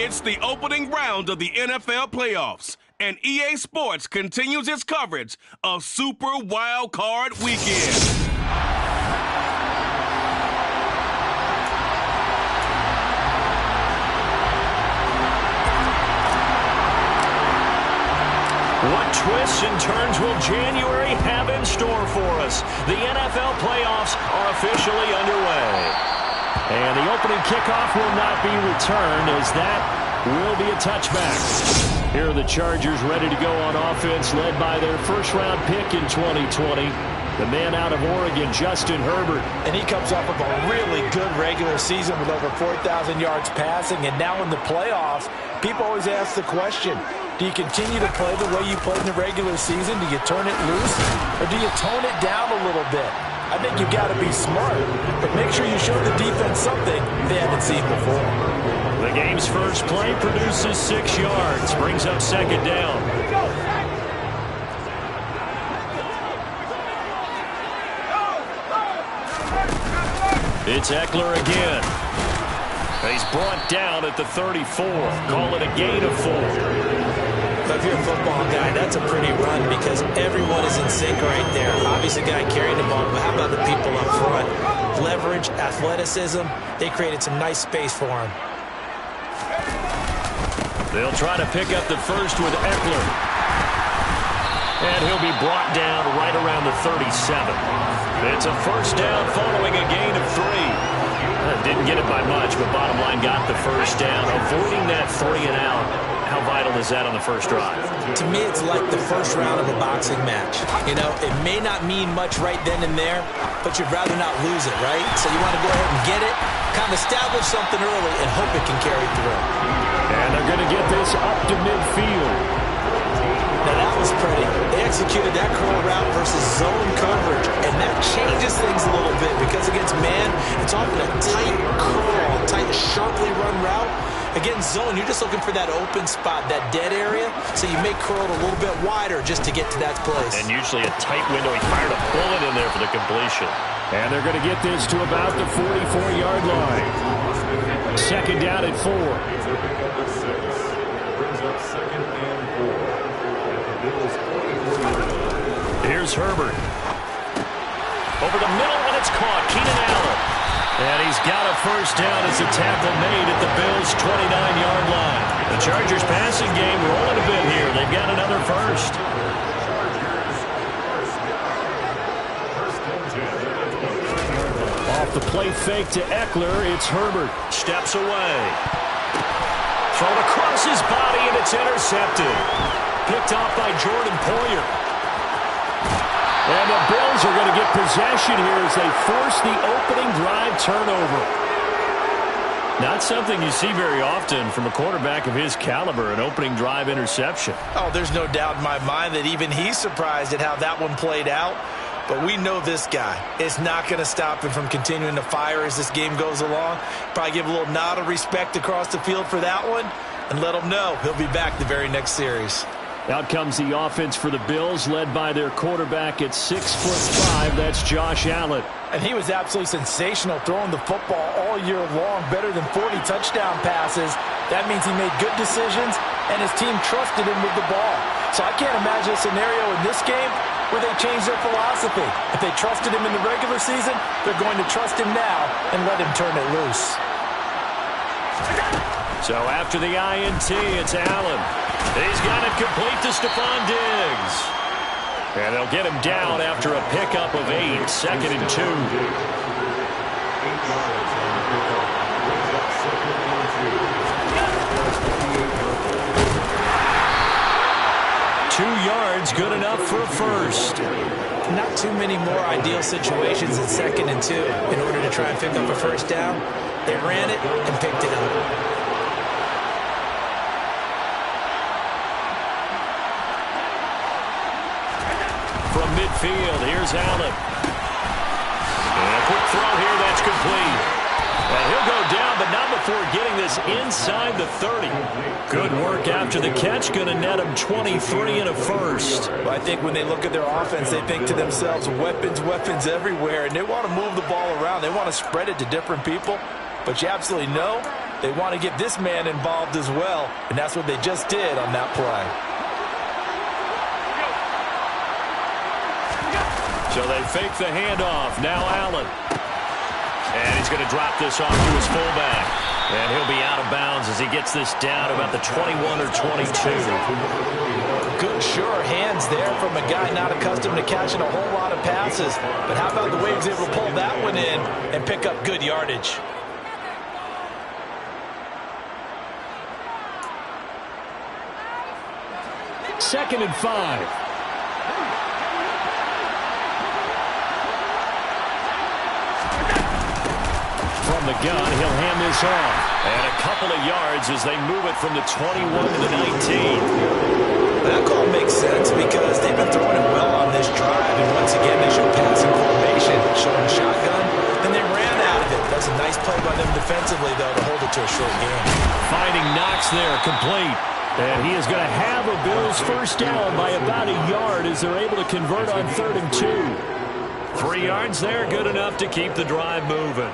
It's the opening round of the NFL playoffs, and EA Sports continues its coverage of Super Wild Card Weekend. What twists and turns will January have in store for us? The NFL playoffs are officially underway. And the opening kickoff will not be returned, as that will be a touchback. Here are the Chargers ready to go on offense, led by their first-round pick in 2020. The man out of Oregon, Justin Herbert. And he comes off of a really good regular season with over 4,000 yards passing. And now in the playoffs, people always ask the question, do you continue to play the way you played in the regular season? Do you turn it loose? Or do you tone it down a little bit? I think you've got to be smart, but make sure you show the defense something they haven't seen before. The game's first play produces 6 yards, brings up second down. It's Eckler again. He's brought down at the 34. Call it a gain of 4. If you're a football guy, that's a pretty run because everyone is in sync right there. Obviously, the guy carrying the ball, but how about the people up front? Leverage, athleticism, they created some nice space for him. They'll try to pick up the first with Eckler. And he'll be brought down right around the 37. It's a first down following a gain of 3. Didn't get it by much, but bottom line got the first down. Avoiding that 3 and out. How vital is that on the first drive? To me, it's like the first round of a boxing match. You know, it may not mean much right then and there, but you'd rather not lose it, right? So you want to go ahead and get it, kind of establish something early, and hope it can carry through. And they're going to get this up to midfield. Now, that was pretty. They executed that curl route versus zone coverage, and that changes things a little bit because against man, it's often a tight curl, tight, sharply run route. Against zone, you're just looking for that open spot, that dead area, so you make curl a little bit wider just to get to that place. And usually a tight window. He fired a bullet in there for the completion. And they're going to get this to about the 44-yard line. Second down at 4. Here's Herbert. Over the middle, and it's caught. Keenan Allen. And he's got a first down as a tackle made at the Bills' 29-yard line. The Chargers' passing game rolling a bit here. They've got another first. Off the play fake to Eckler, it's Herbert. Steps away. Thrown across his body, and it's intercepted. Picked off by Jordan Poyer. And the Bills are going to get possession here as they force the opening drive turnover. Not something you see very often from a quarterback of his caliber, an opening drive interception. Oh, there's no doubt in my mind that even he's surprised at how that one played out. But we know this guy. It's not going to stop him from continuing to fire as this game goes along. Probably give a little nod of respect across the field for that one and let him know he'll be back the very next series. Out comes the offense for the Bills, led by their quarterback at 6'5". That's Josh Allen. And he was absolutely sensational throwing the football all year long, better than 40 touchdown passes. That means he made good decisions, and his team trusted him with the ball. So I can't imagine a scenario in this game where they change their philosophy. If they trusted him in the regular season, they're going to trust him now and let him turn it loose. So after the INT, it's Allen. He's got it complete to Stephon Diggs. And they'll get him down after a pickup of 8, 2nd and 2. 2 yards, good enough for a first. Not too many more ideal situations at 2nd and 2 in order to try and pick up a first down. They ran it and picked it up. From midfield, here's Allen. And a quick throw here, that's complete. And he'll go down, but not before getting this inside the 30. Good work after the catch, going to net him 23 and a first. Well, I think when they look at their offense, they think to themselves, weapons, weapons everywhere, and they want to move the ball around. They want to spread it to different people. But you absolutely know they want to get this man involved as well, and that's what they just did on that play. So they fake the handoff. Now Allen. And he's going to drop this off to his fullback. And he'll be out of bounds as he gets this down about the 21 or 22. Good, sure hands there from a guy not accustomed to catching a whole lot of passes. But how about the way he was able to pull that one in and pick up good yardage? Second and 5. From the gun, he'll hand this off. And a couple of yards as they move it from the 21 to the 19. That call makes sense because they've been throwing it well on this drive. And once again, they show passing formation, showing shotgun. Then they ran out of it. That's a nice play by them defensively, though, to hold it to a short game. Finding Knox there, complete. And he is going to have a Bills first down by about a yard as they're able to convert on 3rd and 2. 3 yards there, good enough to keep the drive moving.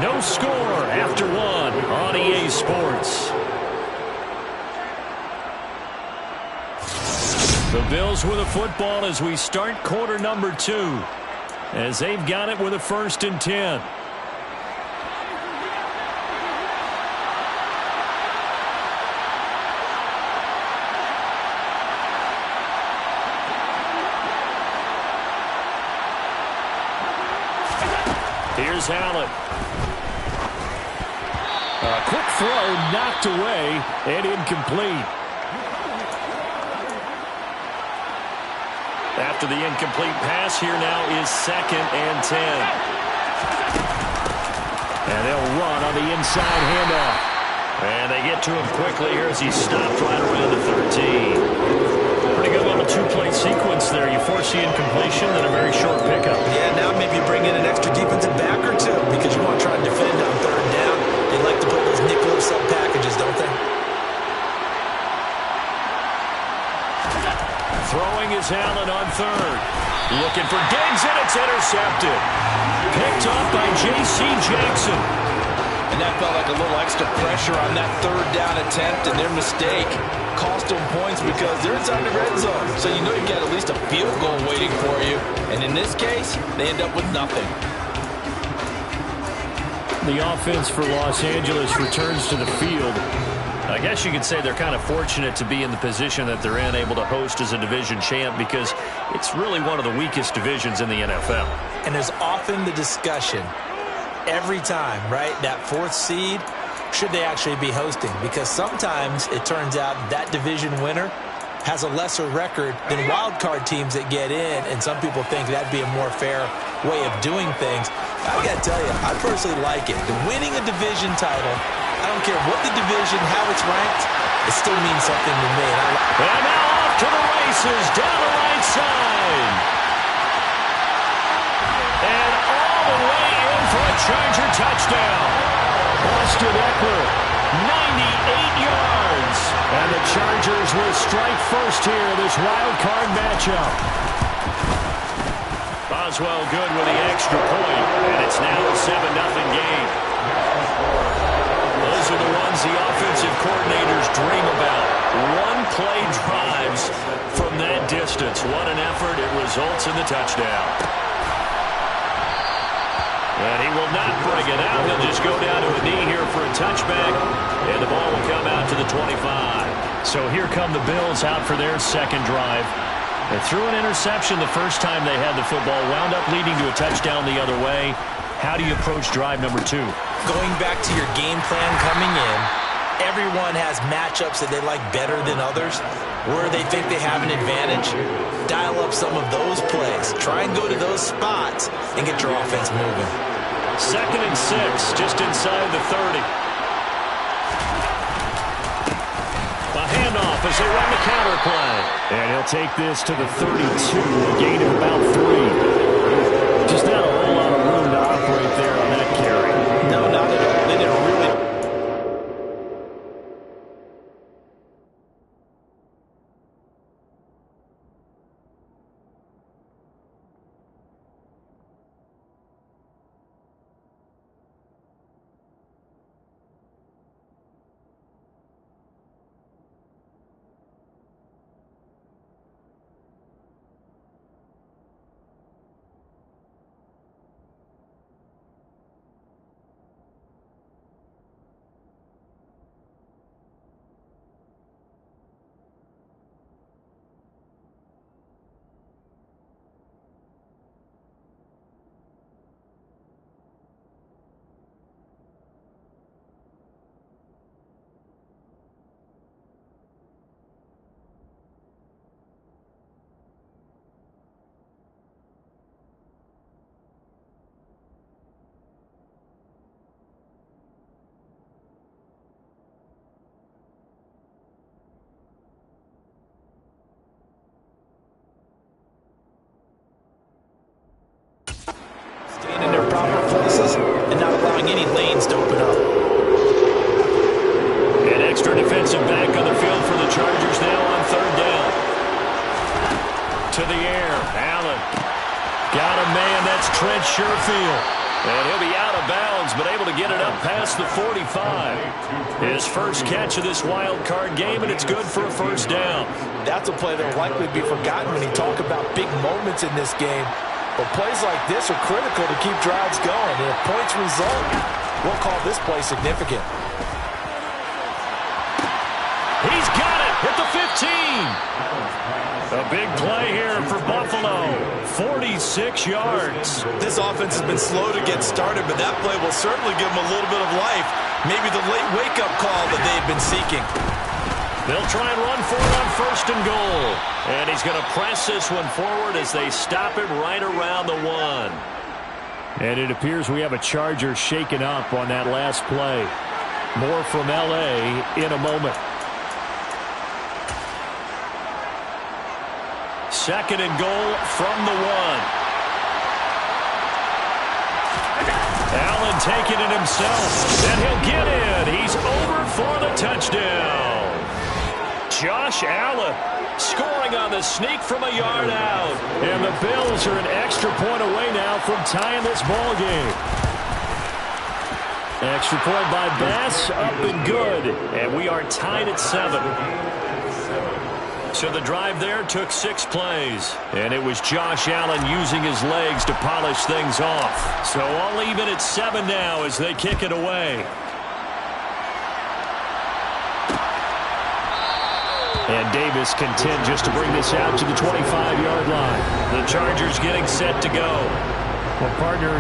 No score after 1 on EA Sports. The Bills with a football as we start quarter number 2. As they've got it with a 1st and 10. Here's Allen. A quick throw knocked away and incomplete. After the incomplete pass, here now is 2nd and 10. And they'll run on the inside handoff. And they get to him quickly here as he stopped right around the 13. Pretty good little 2-play sequence there. You force the incompletion, then a very short pickup. Yeah, now maybe bring in an extra defensive back or two because you want to try and defend on 3rd down. They like to play those nickel sub packages, don't they? Throwing is Allen on 3rd. Looking for Diggs, and it's intercepted. Picked up by J.C. Jackson. And that felt like a little extra pressure on that 3rd down attempt, and their mistake cost them points because they're inside the red zone. So you know you've got at least a field goal waiting for you. And in this case, they end up with nothing. The offense for Los Angeles returns to the field. I guess you could say they're kind of fortunate to be in the position that they're in, able to host as a division champ, because it's really one of the weakest divisions in the NFL. And there's often the discussion every time, right, that 4th seed, should they actually be hosting? Because sometimes it turns out that division winner has a lesser record than wild card teams that get in, and some people think that'd be a more fair way of doing things. I got to tell you, I personally like it. The winning a division title, I don't care what the division, how it's ranked, it still means something to me. And now off to the races, down the right side. And all the way in for a Charger touchdown. Austin Eckler, 98 yards. And the Chargers will strike first here, this wild card matchup. Boswell good with the extra point, and it's now a 7-0 game. Those are the ones the offensive coordinators dream about. One-play drives from that distance. What an effort. It results in the touchdown. And he will not bring it out. He'll just go down to a knee here for a touchback, and the ball will come out to the 25. So here come the Bills out for their 2nd drive. They threw an interception the first time they had the football, wound up leading to a touchdown the other way. How do you approach drive number 2? Going back to your game plan coming in, everyone has matchups that they like better than others, where they think they have an advantage. Dial up some of those plays. Try and go to those spots and get your offense moving. 2nd and 6, just inside the 30. A handoff as they run the counter play. And he'll take this to the 32, a gain of about 3. Just not a whole lot of room to operate there on that carry. No, not at all. They didn't really. things to open up. An extra defensive back on the field for the Chargers now on third down. To the air, Allen. Got a man, that's Trent Sherfield. And he'll be out of bounds, but able to get it up past the 45. His first catch of this wild card game, and it's good for a first down. That's a play that will likely be forgotten when you talk about big moments in this game. But plays like this are critical to keep drives going. And if points result, we'll call this play significant. He's got it at the 15. A big play here for Buffalo. 46 yards. This offense has been slow to get started, but that play will certainly give them a little bit of life. Maybe the late wake-up call that they've been seeking. They'll try and run for it on first and goal. And he's going to press this one forward as they stop him right around the 1. And it appears we have a Charger shaken up on that last play. More from L.A. in a moment. Second and goal from the 1. Allen taking it himself. And he'll get in. He's over for the touchdown. Josh Allen scoring on the sneak from a yard out. And the Bills are an extra point away now from tying this ball game. Extra point by Bass, up and good. And we are tied at 7. So the drive there took 6 plays. And it was Josh Allen using his legs to polish things off. So all even at 7 now as they kick it away. And Davis content just to bring this out to the 25-yard line. The Chargers getting set to go. Well, partner,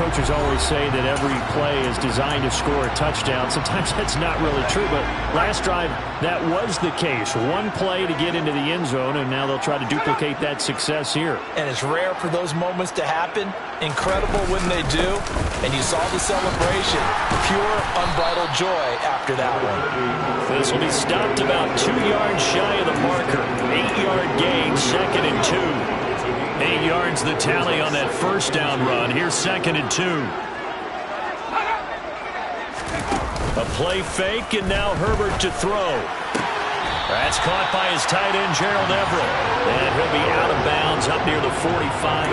coaches always say that every play is designed to score a touchdown. Sometimes that's not really true, but last drive, that was the case. One play to get into the end zone, and now they'll try to duplicate that success here. And it's rare for those moments to happen. Incredible when they do. And you saw the celebration. Pure, unbridled joy after that one. This will be stopped about 2 yards shy of the marker. 8-yard gain, second and 2. 8 yards the tally on that first down run. Here's second and 2. A play fake, and now Herbert to throw. That's caught by his tight end, Gerald Everett. And he'll be out of bounds up near the 45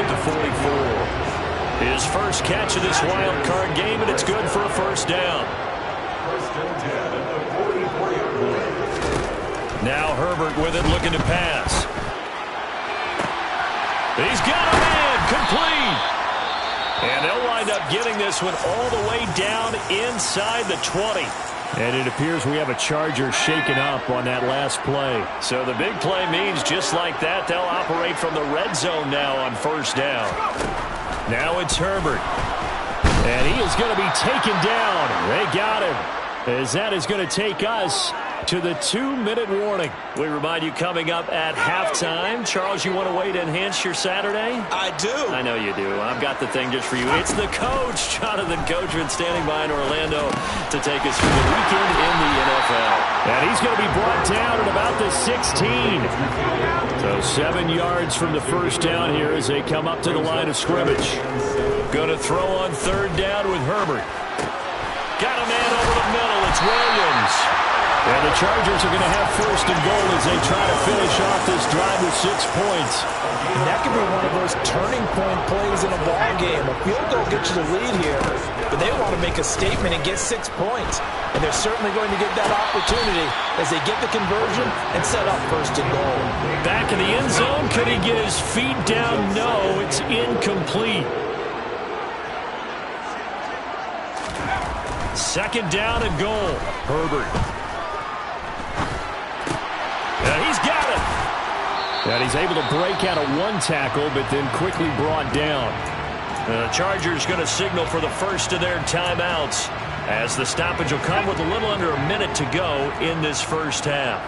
to 44. His first catch of this wild card game, and it's good for a first down. Now Herbert with it, looking to pass. He's got a man, complete. And they'll wind up getting this one all the way down inside the 20. And it appears we have a Charger shaken up on that last play. So the big play means just like that, they'll operate from the red zone now on first down. Now it's Herbert. And he is going to be taken down. They got him. As that is going to take us to the 2-minute warning. We remind you coming up at halftime. Charles, you want a way to enhance your Saturday? I do. I know you do. I've got the thing just for you. It's the coach, Jonathan Coachman, standing by in Orlando to take us through the weekend in the NFL. And he's going to be brought down at about the 16. So 7 yards from the first down here as they come up to the line of scrimmage. Going to throw on third down with Herbert. Got a man over the middle. It's Williams. And the Chargers are going to have first and goal as they try to finish off this drive with 6 points. And that could be one of those turning point plays in a ball game. A field goal gets you the lead here, but they want to make a statement and get 6 points. And they're certainly going to get that opportunity as they get the conversion and set up first and goal. Back in the end zone, could he get his feet down? No, it's incomplete. Second down and goal. Herbert. And he's got it. And he's able to break out of one tackle, but then quickly brought down. The Chargers going to signal for the first of their timeouts as the stoppage will come with a little under a minute to go in this first half.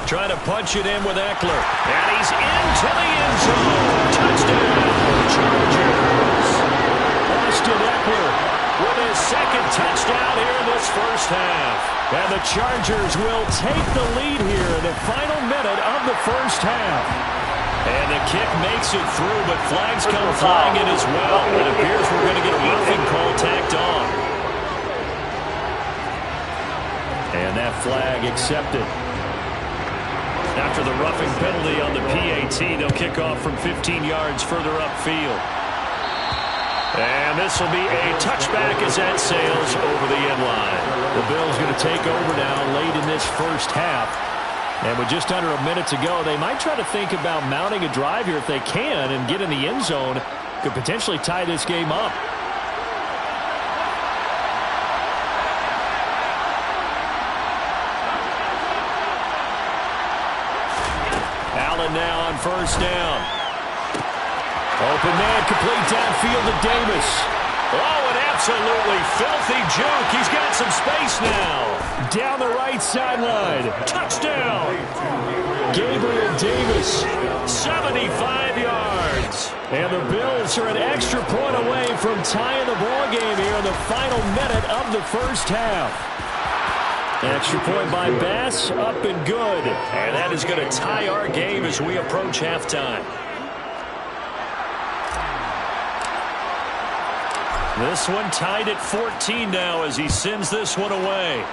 Trying to punch it in with Eckler. And he's into the end zone. Touchdown, Chargers. Austin Eckler with his second touchdown here in this first half. And the Chargers will take the lead here in the final minute of the first half. And the kick makes it through, but flags come flying in as well. It appears we're going to get a roughing call tacked on. And that flag accepted. After the roughing penalty on the PAT, they'll kick off from 15 yards further upfield. And this will be a touchback as that sails over the end line. The Bills going to take over now late in this first half. And with just under a minute to go, they might try to think about mounting a drive here if they can and get in the end zone. Could potentially tie this game up. Allen now on first down. Open man, complete downfield to Davis. Oh, an absolutely filthy juke. He's got some space now. Down the right sideline. Touchdown. Gabriel Davis, 75 yards. And the Bills are an extra point away from tying the ball game here in the final minute of the first half. Extra point by Bass, up and good. And that is going to tie our game as we approach halftime. This one tied at 14 now as he sends this one away.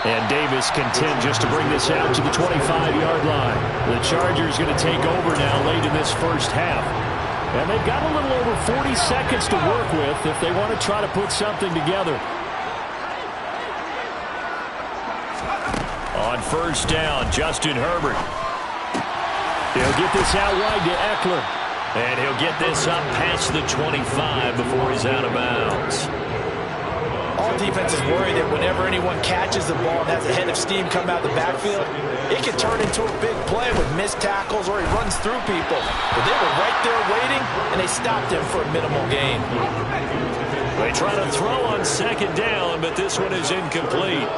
And Davis content just to bring this out to the 25-yard line. The Chargers going to take over now late in this first half. And they've got a little over 40 seconds to work with if they want to try to put something together. On first down, Justin Herbert. He'll get this out wide to Eckler. And he'll get this up past the 25 before he's out of bounds. All defenses worry that whenever anyone catches the ball and has a head of steam come out the backfield, it can turn into a big play with missed tackles or he runs through people. But they were right there waiting, and they stopped him for a minimal gain. They try to throw on second down, but this one is incomplete.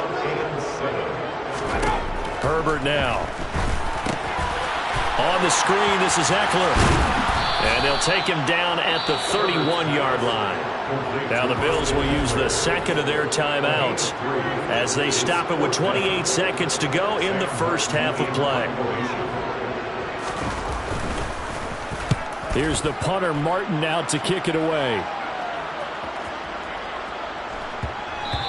Herbert now. On the screen, this is Eckler. And they'll take him down at the 31-yard line. Now the Bills will use the second of their timeouts as they stop it with 28 seconds to go in the first half of play. Here's the punter, Martin, out to kick it away.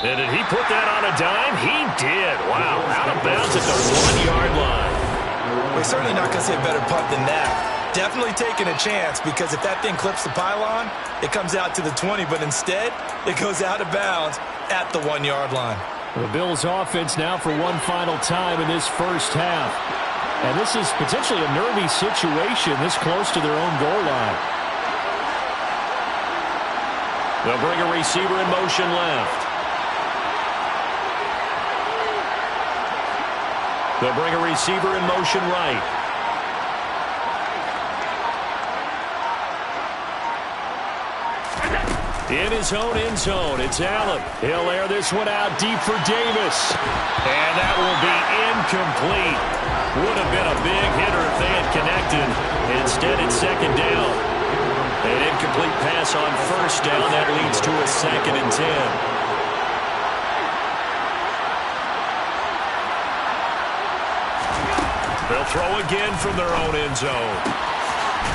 And did he put that on a dime? He did. Wow, out of bounds at the 1-yard line. We're certainly not going to see a better punt than that. Definitely taking a chance, because if that thing clips the pylon, it comes out to the 20, but instead it goes out of bounds at the 1-yard line. The Bills offense now for one final time in this first half. And this is potentially a nervy situation this close to their own goal line. They'll bring a receiver in motion left. They'll bring a receiver in motion right. In his own end zone, it's Allen. He'll air this one out deep for Davis. And that will be incomplete. Would have been a big hitter if they had connected. Instead, it's second down. An incomplete pass on first down. That leads to a 2nd and 10. They'll throw again from their own end zone.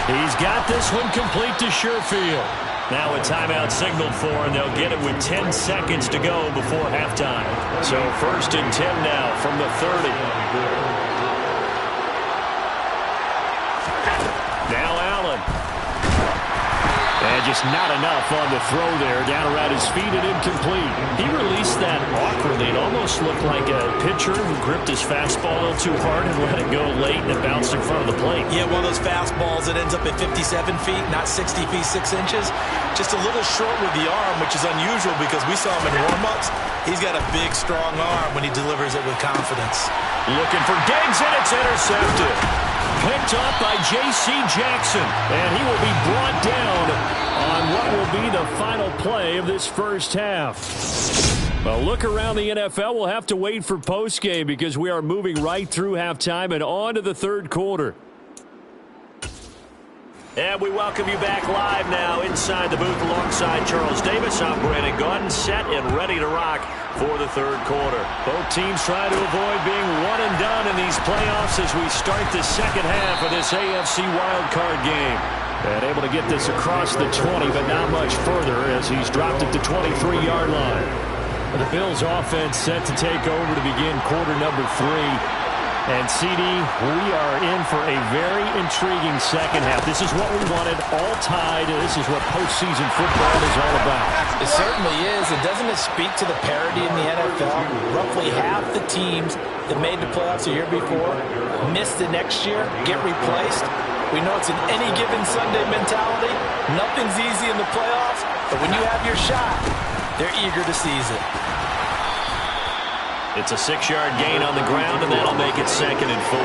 He's got this one complete to Sherfield. Now a timeout signaled for, and they'll get it with 10 seconds to go before halftime. So 1st and 10 now from the 30. Now Allen. And just not enough on the throw there. Down around his feet and incomplete. He released that awkwardly. It almost looked like a pitcher who gripped his fastball a little too hard and let it go late, and it bounced in front of the plate. Yeah, one of those fastballs that ends up at 57 feet, not 60 feet, 6 inches. Just a little short with the arm, which is unusual because we saw him in warm-ups. He's got a big, strong arm when he delivers it with confidence. Looking for Diggs, and it's intercepted. Picked up by J.C. Jackson, and he will be brought down on what will be the final play of this first half. Well, look around the NFL. We'll have to wait for postgame because we are moving right through halftime and on to the third quarter. And we welcome you back live now inside the booth alongside Charles Davis. I'm Brandon Gaudin, set and ready to rock for the third quarter. Both teams try to avoid being one and done in these playoffs as we start the second half of this AFC wildcard game. And able to get this across the 20, but not much further as he's dropped at the 23-yard line. The Bills offense set to take over to begin quarter number 3. And, CD, we are in for a very intriguing second half. This is what we wanted, all tied. This is what postseason football is all about. It certainly is. And doesn't it speak to the parity in the NFL? Roughly half the teams that made the playoffs a year before miss the next year, get replaced. We know it's an any given Sunday mentality. Nothing's easy in the playoffs, but when you have your shot, they're eager to seize it. It's a 6-yard gain on the ground, and that'll make it 2nd and 4.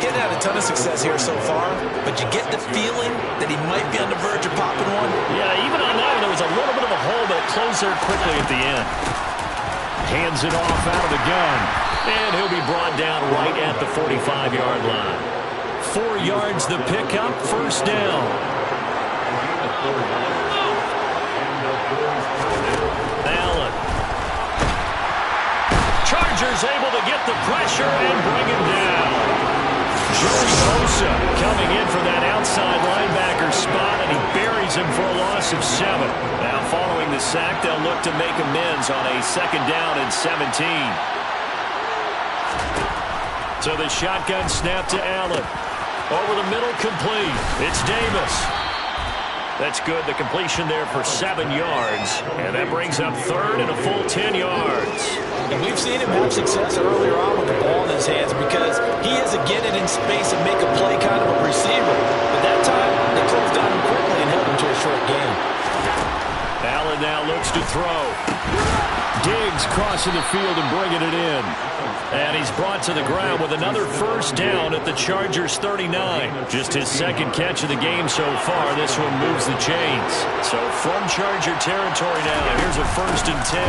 Getting had a ton of success here so far, but you get the feeling that he might be on the verge of popping one. Yeah, even on that one, there was a little bit of a hole, but it closed there quickly at the end. Hands it off out of the gun, and he'll be brought down right at the 45-yard line. 4 yards the pickup, first down. Allen. Chargers able to get the pressure and bring him down. Joey Bosa coming in for that outside linebacker spot, and he buries him for a loss of 7. Now following the sack, they'll look to make amends on a 2nd down and 17. So the shotgun snap to Allen. Over the middle, complete. It's Davis. That's good. The completion there for 7 yards. And that brings up 3rd and a full 10 yards. And we've seen him have success earlier on with the ball in his hands because he has to get it in space and make a play kind of a receiver. But that time, they closed down him quickly and held him to a short gain. Allen now looks to throw. Diggs crossing the field and bringing it in. And he's brought to the ground with another first down at the Chargers 39. Just his 2nd catch of the game so far. This one moves the chains. So from Charger territory now, here's a 1st and 10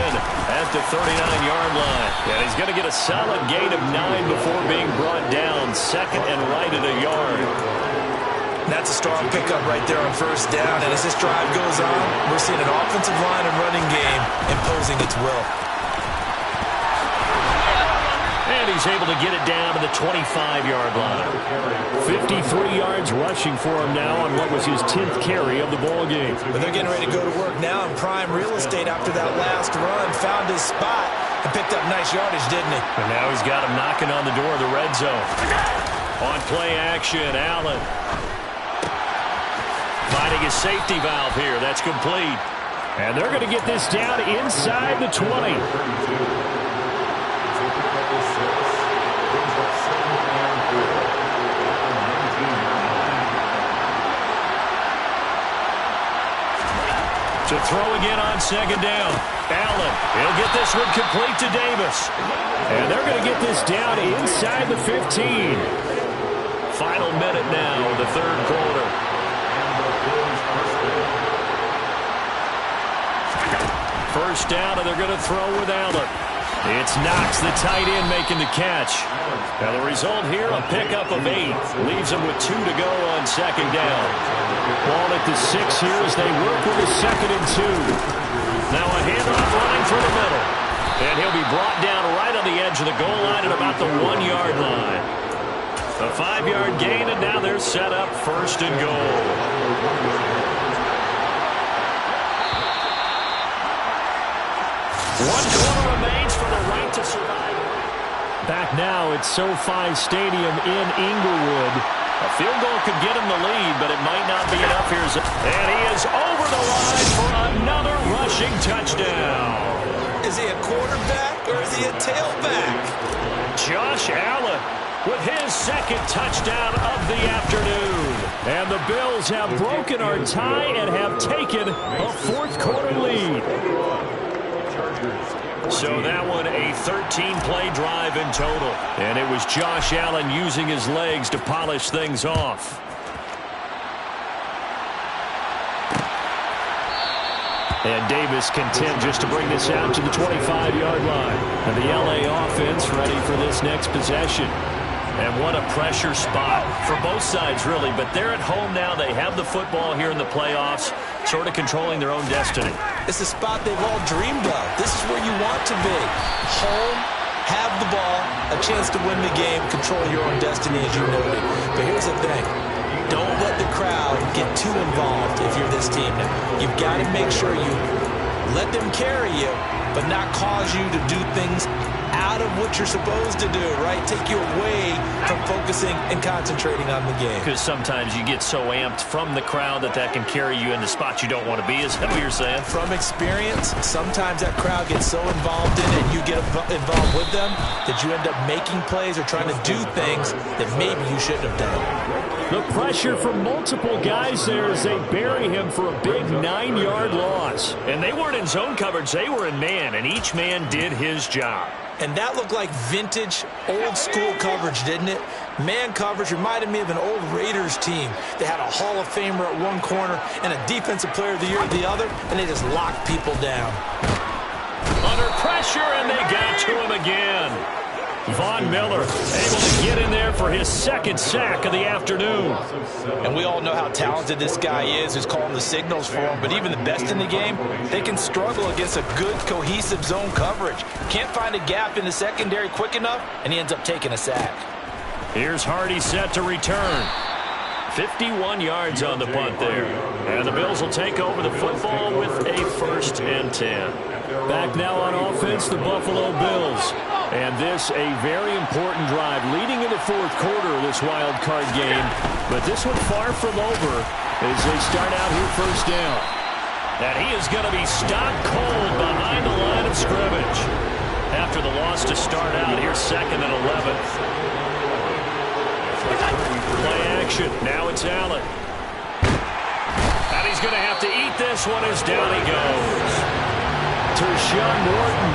at the 39-yard line. And he's going to get a solid gain of 9 before being brought down. 2nd and right at a yard. That's a strong pickup right there on first down. And as this drive goes on, we're seeing an offensive line and running game imposing its will. And he's able to get it down to the 25-yard line. 53 yards rushing for him now on what was his 10th carry of the ball game. But they're getting ready to go to work now in prime real estate after that last run. Found his spot and picked up nice yardage, didn't he? And now he's got him knocking on the door of the red zone. On play action, Allen. Finding his safety valve here. That's complete. And they're going to get this down inside the 20. To throw again on 2nd down. Allen, he'll get this one complete to Davis. And they're going to get this down inside the 15. Final minute now of the 3rd quarter. First down, and they're going to throw with Allen. It's Knox, the tight end, making the catch. Now the result here, a pickup of 8. Leaves them with 2 to go on 2nd down. Ball at the 6 here as they work with a 2nd and 2. Now a handoff running through the middle. And he'll be brought down right on the edge of the goal line at about the 1-yard line. A 5-yard gain, and now they're set up 1st and goal. One quarter remains for the right to survive. Back now at SoFi Stadium in Inglewood. A field goal could get him the lead, but it might not be enough here. And he is over the line for another rushing touchdown. Is he a quarterback or is he a tailback? Josh Allen with his 2nd touchdown of the afternoon. And the Bills have broken our tie and have taken a 4th quarter lead. So that one a 13-play drive in total. And it was Josh Allen using his legs to polish things off. And Davis content just to bring this out to the 25-yard line. And the LA offense ready for this next possession. And what a pressure spot for both sides, really. But they're at home now. They have the football here in the playoffs. sort of controlling their own destiny. It's a spot they've all dreamed of. This is where you want to be. Home, have the ball, a chance to win the game, control your own destiny, as you noted. But here's the thing. Don't let the crowd get too involved if you're this team now. You've got to make sure you let them carry you, but not cause you to do things out of what you're supposed to do, right? Take you away from focusing and concentrating on the game. Because sometimes you get so amped from the crowd that can carry you into spots you don't want to be. Is that what you're saying? From experience, sometimes that crowd gets so involved in it, you get involved with them, that you end up making plays or trying to do things that maybe you shouldn't have done. The pressure from multiple guys there as they bury him for a big 9-yard loss. And they weren't in zone coverage, they were in man, and each man did his job. And that looked like vintage, old-school coverage, didn't it? Man coverage reminded me of an old Raiders team. They had a Hall of Famer at one corner and a Defensive Player of the Year at the other, and they just locked people down. Under pressure, and they got to him again. Von Miller able to get in there for his second sack of the afternoon. And we all know how talented this guy is, who's calling the signals for him. But even the best in the game, they can struggle against a good, cohesive zone coverage. Can't find a gap in the secondary quick enough, and he ends up taking a sack. Here's Hardy set to return. 51 yards on the punt there. And the Bills will take over the football with a 1st and 10. Back now on offense, the Buffalo Bills. And this a very important drive leading into fourth quarter of this wild card game. But this one far from over as they start out here first down. And he is going to be stopped cold behind the line of scrimmage. After the loss to start out, here's 2nd and 11. Play action. Now it's Allen. And he's going to have to eat this one as down he goes. Tershawn Morton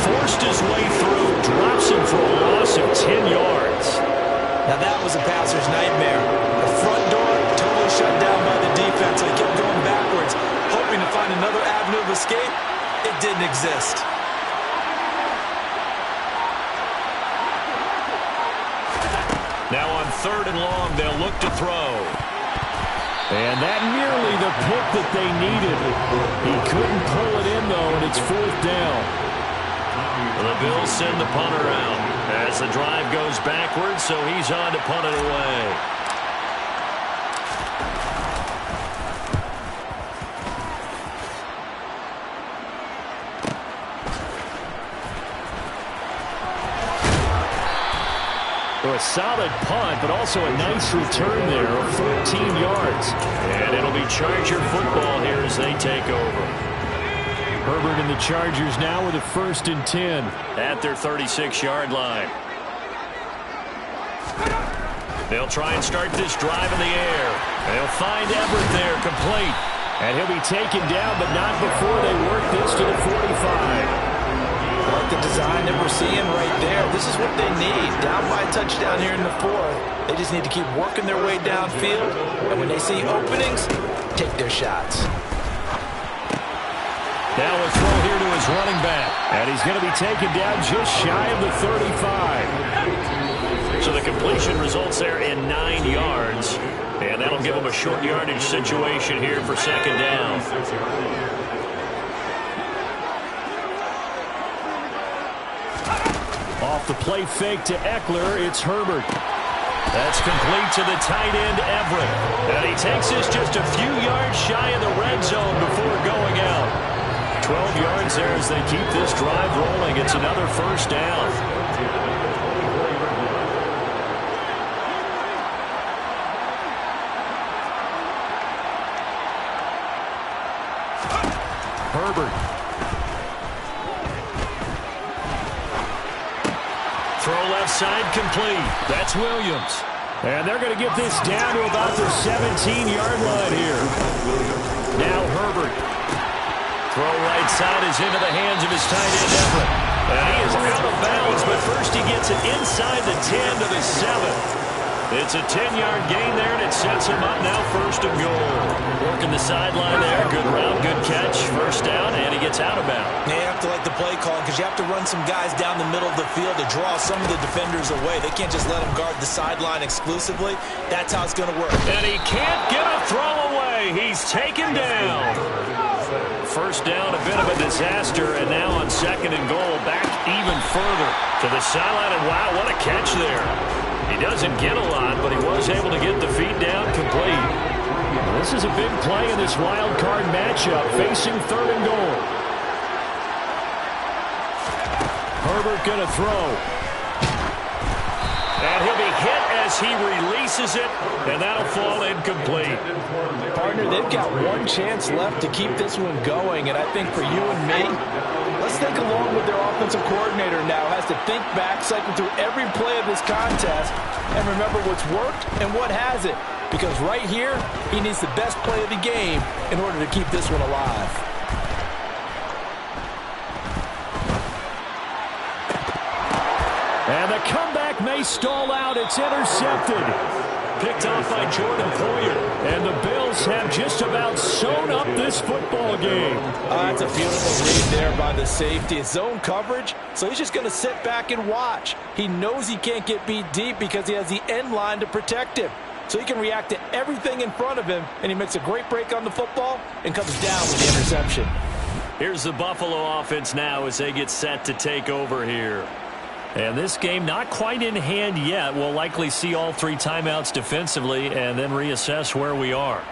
forced his way through, drops him for a loss of 10 yards. Now that was a passer's nightmare. The front door totally shut down by the defense. They kept going backwards, hoping to find another avenue of escape. It didn't exist. Now on 3rd and long, they'll look to throw. And that nearly the pick that they needed. He couldn't pull it in, though, and it's 4th down. The Bills send the punter out as the drive goes backwards, so he's on to punt it away. A solid punt, but also a nice return there of 14 yards. And it'll be Charger football here as they take over. Herbert and the Chargers now with a 1st and 10 at their 36-yard line. They'll try and start this drive in the air. They'll find Everett there, complete. And he'll be taken down, but not before they work this to the 45. Like the design that we're seeing right there. This is what they need. Down by a touchdown here in the 4th. They just need to keep working their way downfield. And when they see openings, take their shots. Now a throw here to his running back. And he's going to be taken down just shy of the 35. So the completion results there in 9 yards. And that'll give him a short yardage situation here for 2nd down. Off the play fake to Eckler, it's Herbert. That's complete to the tight end, Everett. And he takes this just a few yards shy of the red zone before going out. 12 yards there as they keep this drive rolling. It's another 1st down. Herbert. Throw left side complete. That's Williams. And they're going to get this down to about the 17-yard line here. Now Herbert. Throw right side is into the hands of his tight end Everett. And he is out of bounds, but first he gets it inside the 10 to the 7. It's a 10-yard gain there, and it sets him up now 1st and goal. Working the sideline there. Good route, good catch. 1st down, and he gets out of bounds. You have to like the play call because you have to run some guys down the middle of the field to draw some of the defenders away. They can't just let them guard the sideline exclusively. That's how it's going to work. And he can't get a throw away. He's taken down. 1st down, a bit of a disaster, and now on 2nd and goal, back even further to the sideline, and wow, what a catch there. He doesn't get a lot, but he was able to get the feet down complete. This is a big play in this wild card matchup, facing 3rd and goal. Herbert going to throw. And he'll be hit as he releases it, and that'll fall incomplete. Partner, they've got one chance left to keep this one going, and I think for you and me, let's think along with their offensive coordinator now. Has to think back, cycle through every play of this contest, and remember what's worked and what hasn't. Because right here, he needs the best play of the game in order to keep this one alive. And the comeback may stall out. It's intercepted. Picked off by Jordan Poyer. And the Bills have just about sewn up this football game. That's a beautiful read there by the safety. It's zone coverage, so he's just going to sit back and watch. He knows he can't get beat deep because he has the end line to protect him. So he can react to everything in front of him, and he makes a great break on the football and comes down with the interception. Here's the Buffalo offense now as they get set to take over here. And this game not quite in hand yet. We'll likely see all 3 timeouts defensively and then reassess where we are.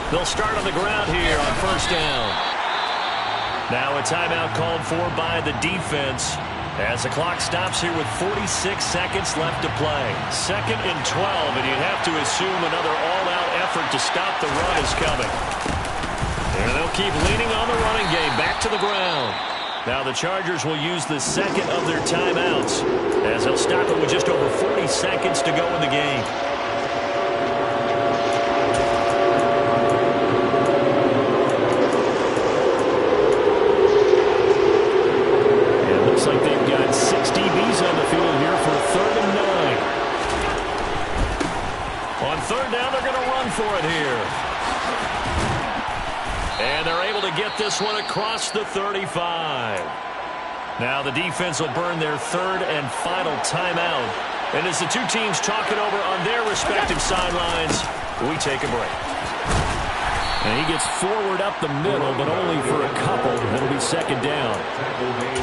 They'll start on the ground here on 1st down. Now a timeout called for by the defense as the clock stops here with 46 seconds left to play. 2nd and 12, and you'd have to assume another all-out effort to stop the run is coming. And they'll keep leaning on the running game. Back to the ground. Now the Chargers will use the 2nd of their timeouts as they'll stop it with just over 40 seconds to go in the game. Like they've got 6 DBs on the field here for 3rd and 9. On 3rd down, they're going to run for it here. And they're able to get this one across the 35. Now the defense will burn their 3rd and final timeout. And as the 2 teams talk it over on their respective sidelines, we take a break. And he gets forward up the middle, but only for a couple. It'll be 2nd down.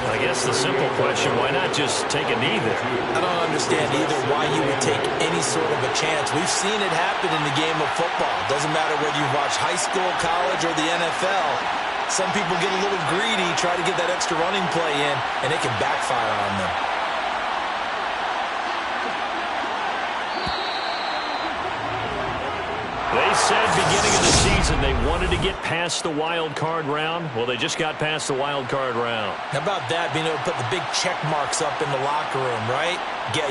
I guess the simple question, why not just take a knee there? I don't understand either why you would take any sort of a chance. We've seen it happen in the game of football. Doesn't matter whether you watch high school, college, or the NFL. Some people get a little greedy, try to get that extra running play in, and it can backfire on them. They said beginning of the season they wanted to get past the wild card round. Well, they just got past the wild card round. How about that, being able to put the big check marks up in the locker room, right? Get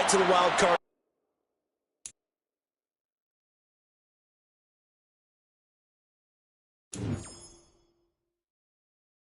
to the wild card.